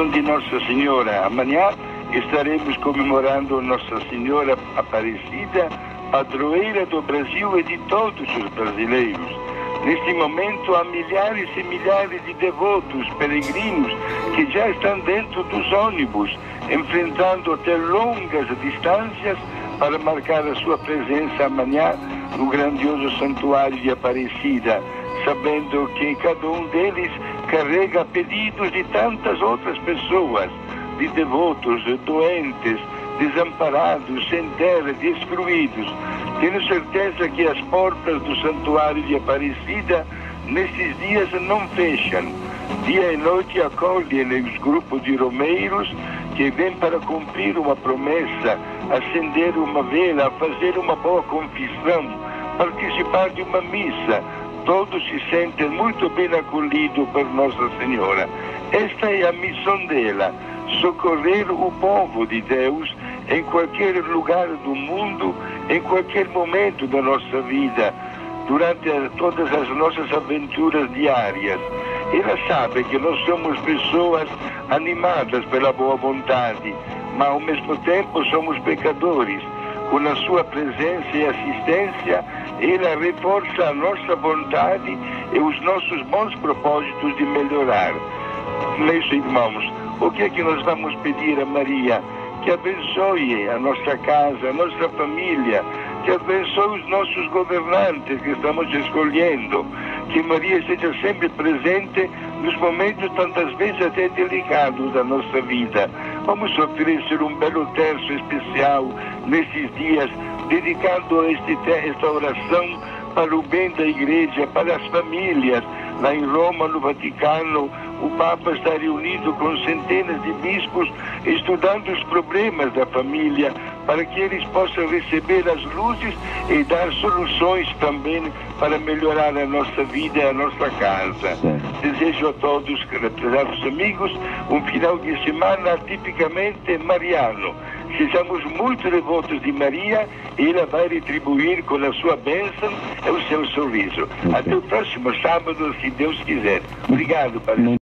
de Nossa Senhora. Amanhã estaremos comemorando Nossa Senhora Aparecida, padroeira do Brasil e de todos os brasileiros. Neste momento há milhares e milhares de devotos, peregrinos, que já estão dentro dos ônibus, enfrentando até longas distâncias para marcar a sua presença amanhã no grandioso santuário de Aparecida, sabendo que cada um deles carrega pedidos de tantas outras pessoas, de devotos, doentes, desamparados, sem terra, excluídos. Tenho certeza que as portas do santuário de Aparecida nesses dias não fecham. Dia e noite acolhem os grupos de romeiros que vêm para cumprir uma promessa, acender uma vela, fazer uma boa confissão, participar de uma missa. Todos se sentem muito bem acolhidos por Nossa Senhora. Esta é a missão dela, socorrer o povo de Deus em qualquer lugar do mundo, em qualquer momento da nossa vida, durante todas as nossas aventuras diárias. Ela sabe que nós somos pessoas animadas pela boa vontade, mas ao mesmo tempo somos pecadores. Com a sua presença e assistência, ela reforça a nossa vontade e os nossos bons propósitos de melhorar. Meus irmãos, o que é que nós vamos pedir a Maria? Que abençoe a nossa casa, a nossa família, que abençoe os nossos governantes que estamos escolhendo, que Maria esteja sempre presente nos momentos tantas vezes até delicados da nossa vida. Vamos oferecer um belo terço especial nesses dias, dedicado a esta oração para o bem da Igreja, para as famílias. Lá em Roma, no Vaticano, o Papa está reunido com centenas de bispos, estudando os problemas da família, para que eles possam receber as luzes e dar soluções também para melhorar a nossa vida e a nossa casa. Desejo a todos, prezados amigos, um final de semana tipicamente mariano. Sejamos muito devotos de Maria e ela vai retribuir com a sua bênção e o seu sorriso. Até o próximo sábado, se Deus quiser. Obrigado, Padre.